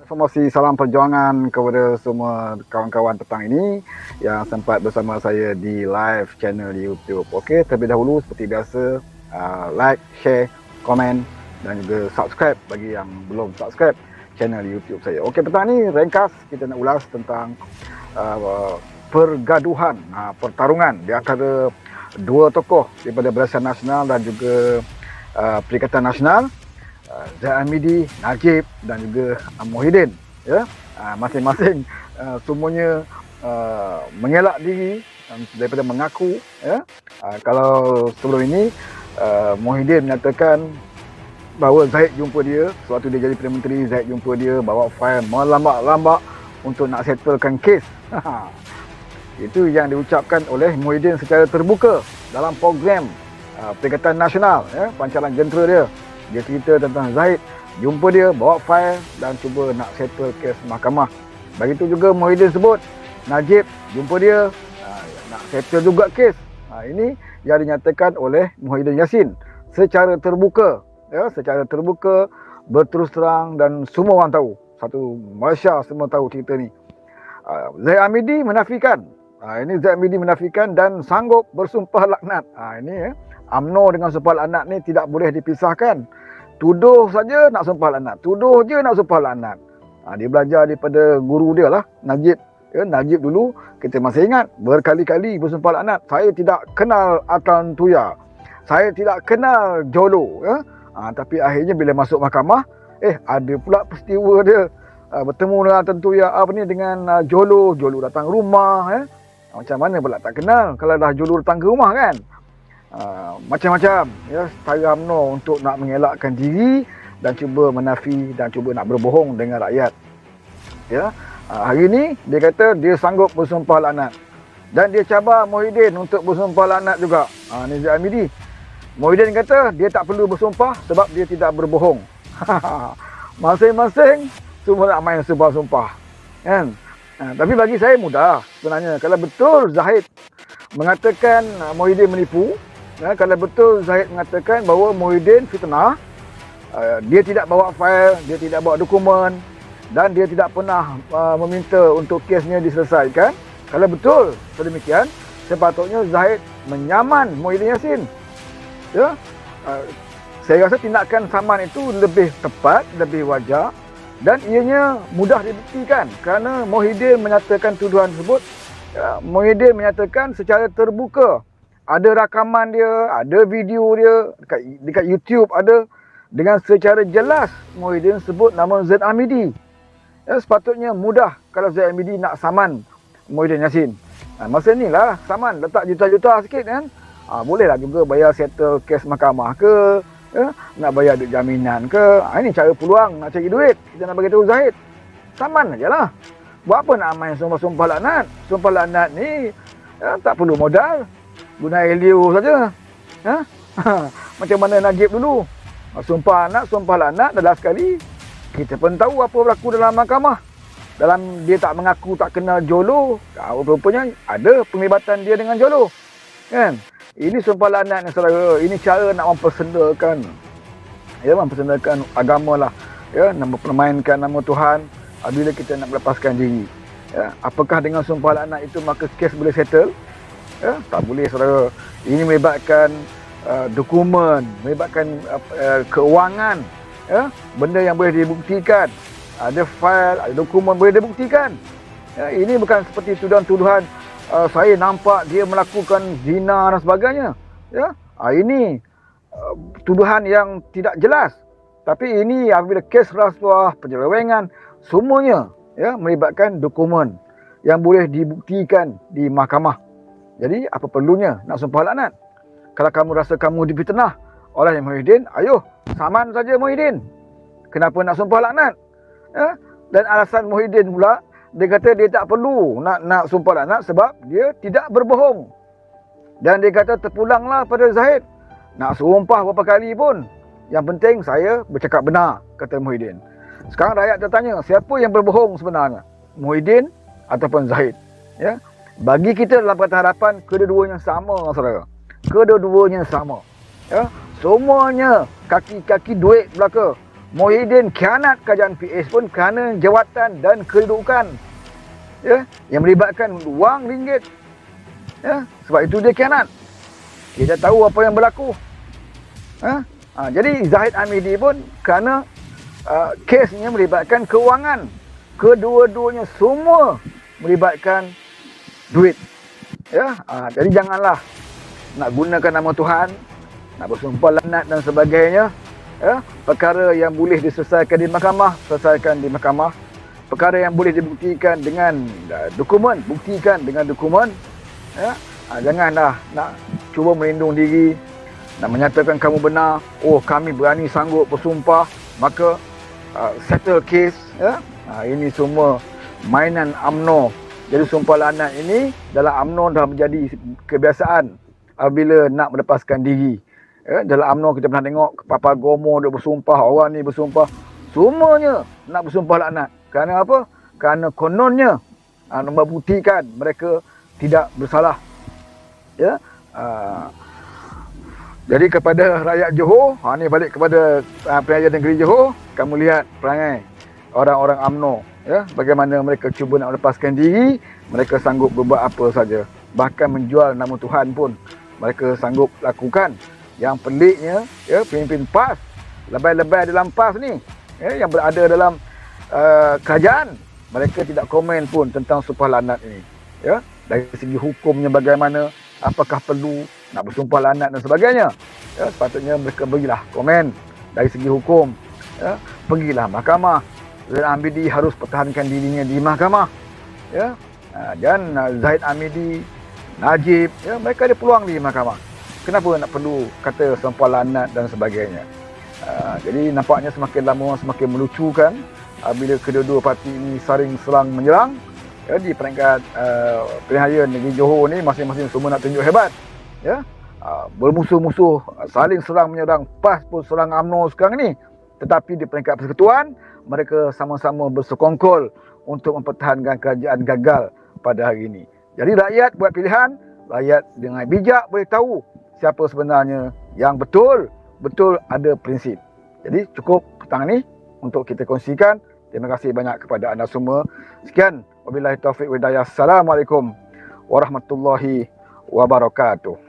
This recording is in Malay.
Informasi salam perjuangan kepada semua kawan-kawan petang ini yang sempat bersama saya di live channel YouTube. Okey, terlebih dahulu seperti biasa, like, share, komen dan juga subscribe bagi yang belum subscribe channel YouTube saya. Okey, petang ni ringkas kita nak ulas tentang pergaduhan, pertarungan di antara dua tokoh daripada Barisan Nasional dan juga Perikatan Nasional, Zaid Hamidi, Najib dan juga Muhyiddin, ya. Masing-masing semuanya mengelak diri daripada mengaku, ya. Kalau sebelum ini Muhyiddin menyatakan bahawa Zaid jumpa dia sewaktu dia jadi Perdana Menteri. Zaid jumpa dia bawa fail melambak-lambak untuk nak settlekan kes. Itu yang diucapkan oleh Muhyiddin secara terbuka dalam program Perikatan Nasional, ya, pancaran jentera dia. Dia cerita tentang Zaid jumpa dia bawa fail dan cuba nak settle kes mahkamah. Begitu juga Muhyiddin sebut Najib jumpa dia nak settle juga kes. Ini yang dinyatakan oleh Muhyiddin Yassin secara terbuka, ya, secara terbuka, berterus terang dan semua orang tahu. Satu Malaysia semua tahu cerita ni. Zaid Hamidi menafikan. Ini Zaid Hamidi menafikan dan sanggup bersumpah laknat. Ini, ya, UMNO dengan sumpah laknat ni tidak boleh dipisahkan. Tuduh saja nak sumpah laknat, tuduh je nak sumpah laknat. Dia belajar daripada guru dia lah, Najib. Ya, Najib dulu kita masih ingat berkali-kali bersumpah laknat. Saya tidak kenal Atan Tuya, saya tidak kenal Jolo, ya. Tapi akhirnya bila masuk mahkamah, ada pula peristiwa dia bertemu dengan Atan Tuya dengan Jolo. Jolo datang rumah, ya. Macam mana pula tak kenal kalau dah Jolo datang ke rumah, kan? Macam-macam, ya, cara UMNO untuk nak mengelakkan diri dan cuba menafi dan cuba nak berbohong dengan rakyat, ya. Hari ni dia kata dia sanggup bersumpah laknat dan dia cabar Muhyiddin untuk bersumpah laknat juga. Ni Zaid Hamidi. Muhyiddin kata dia tak perlu bersumpah sebab dia tidak berbohong. Masing-masing semua nak main sumpah-sumpah, kan? Tapi bagi saya mudah sebenarnya. Kalau betul Zaid mengatakan Muhyiddin menipu, kalau betul Zaid mengatakan bahawa Muhyiddin fitnah, dia tidak bawa fail, dia tidak bawa dokumen dan dia tidak pernah meminta untuk kesnya diselesaikan. Kalau betul sedemikian, sepatutnya Zaid menyaman Muhyiddin Yassin. Ya, saya rasa tindakan saman itu lebih tepat, lebih wajar dan ianya mudah dibuktikan kerana Muhyiddin menyatakan tuduhan tersebut. Muhyiddin menyatakan secara terbuka. Ada rakaman dia, ada video dia dekat YouTube ada, dengan secara jelas Muhyiddin sebut nama Zaid Hamidi. Ya, sepatutnya mudah kalau Zaid Hamidi nak saman Muhyiddin Yassin. Masa ni lah saman, letak juta-juta sikit, kan. Bolehlah juga bayar settle kes mahkamah ke, ya, nak bayar duit jaminan ke. Ini cara peluang nak cari duit. Kita nak bagi tahu Zaid. Saman ajalah. Buat apa nak main sumpah-sumpah laknat? Sumpah laknat ni, ya, tak perlu modal. Guna Elio saja. Ha? Macam mana Najib dulu. Sumpah laknat adalah sekali. Kita pun tahu apa berlaku dalam mahkamah. Dalam dia tak mengaku tak kenal Jolo. Rupanya ada penglibatan dia dengan Jolo, kan? Ini sumpah laknat ni, saudara. Ini cara nak mempersendakan, ya, mempersendakan agama lah, ya, mempermainkan nama Tuhan bila kita nak melepaskan diri. Ya, apakah dengan sumpah laknat itu maka kes boleh settle? Ya, tak boleh, saudara. Ini melibatkan dokumen, melibatkan keuangan, ya, benda yang boleh dibuktikan. Ada fail, ada dokumen boleh dibuktikan. Ya, ini bukan seperti tuduhan-tuduhan saya nampak dia melakukan zina dan sebagainya. Ya, ini tuduhan yang tidak jelas. Tapi ini apabila kes rasuah, penyelewengan, semuanya, ya, melibatkan dokumen yang boleh dibuktikan di mahkamah. Jadi apa perlunya nak sumpah laknat? Kalau kamu rasa kamu difitnah oleh Muhyiddin, ayo saman saja Muhyiddin. Kenapa nak sumpah laknat? Ya? Dan alasan Muhyiddin pula, dia kata dia tak perlu nak sumpah laknat sebab dia tidak berbohong. Dan dia kata terpulanglah pada Zaid. Nak sumpah berapa kali pun, yang penting saya bercakap benar, kata Muhyiddin. Sekarang rakyat tertanya, siapa yang berbohong sebenarnya? Muhyiddin ataupun Zaid? Ya? Bagi kita dalam Pakatan Harapan, kedua-duanya sama, saudara. Kedua-duanya sama. Ya? Semuanya kaki-kaki duit belaka. Muhyiddin khianat kerajaan PAS pun kerana jawatan dan kedudukan, ya, yang melibatkan wang ringgit. Ya, sebab itu dia khianat. Kita tahu apa yang berlaku. Jadi Zahid Hamidi pun kerana kesnya melibatkan kewangan. Kedua-duanya semua melibatkan duit. Ya, jadi janganlah nak gunakan nama Tuhan, nak bersumpah lanat dan sebagainya. Ya, perkara yang boleh diselesaikan di mahkamah, selesaikan di mahkamah. Perkara yang boleh dibuktikan dengan dokumen, buktikan dengan dokumen. Ya, janganlah nak cuba melindung diri, nak menyatakan kamu benar. Oh, kami berani sanggup bersumpah, maka settle case. Ya, ini semua mainan UMNO. Jadi sumpah lanat ini dalam UMNO dah menjadi kebiasaan apabila nak melepaskan diri. Ya, dalam UMNO kita pernah tengok Papa Gomo duk bersumpah, orang ni bersumpah, semuanya nak bersumpah laknat. Kerana apa? Kerana kononnya membuktikan mereka tidak bersalah. Ya. Jadi kepada rakyat Johor, ni balik kepada Pilihan Negeri Johor, kamu lihat perangai orang-orang UMNO, ya, bagaimana mereka cuba nak melepaskan diri, mereka sanggup berbuat apa saja. Bahkan menjual nama Tuhan pun mereka sanggup lakukan. Yang peliknya, ya, pemimpin PAS, lebay-lebay dalam PAS ni, ya, yang berada dalam kerajaan, mereka tidak komen pun tentang sumpah lanat ini. Ya, dari segi hukumnya bagaimana, apakah perlu nak bersumpah lanat dan sebagainya. Ya, sepatutnya mereka berilah komen dari segi hukum. Ya, pergilah mahkamah. Zahid Hamidi harus pertahankan dirinya di mahkamah. Ya, dan Zahid Hamidi, Najib, ya, mereka ada peluang di mahkamah. Kenapa nak perlu kata sumpah lanat dan sebagainya? Jadi nampaknya semakin lama semakin melucukan bila kedua-dua parti ini saling serang menyerang. Ya, di peringkat Pilihan Raya Negeri Johor ni masing-masing semua nak tunjuk hebat. Ya, bermusuh-musuh, saling serang menyerang. PAS pun serang UMNO sekarang ni. Tetapi di peringkat persekutuan, mereka sama-sama bersekongkol untuk mempertahankan kerajaan gagal pada hari ini. Jadi rakyat buat pilihan, rakyat dengan bijak boleh tahu siapa sebenarnya yang betul ada prinsip. Jadi cukup petang ni untuk kita kongsikan. Terima kasih banyak kepada anda semua. Sekian, wabillahi taufiq wa hidayah. Assalamualaikum warahmatullahi wabarakatuh.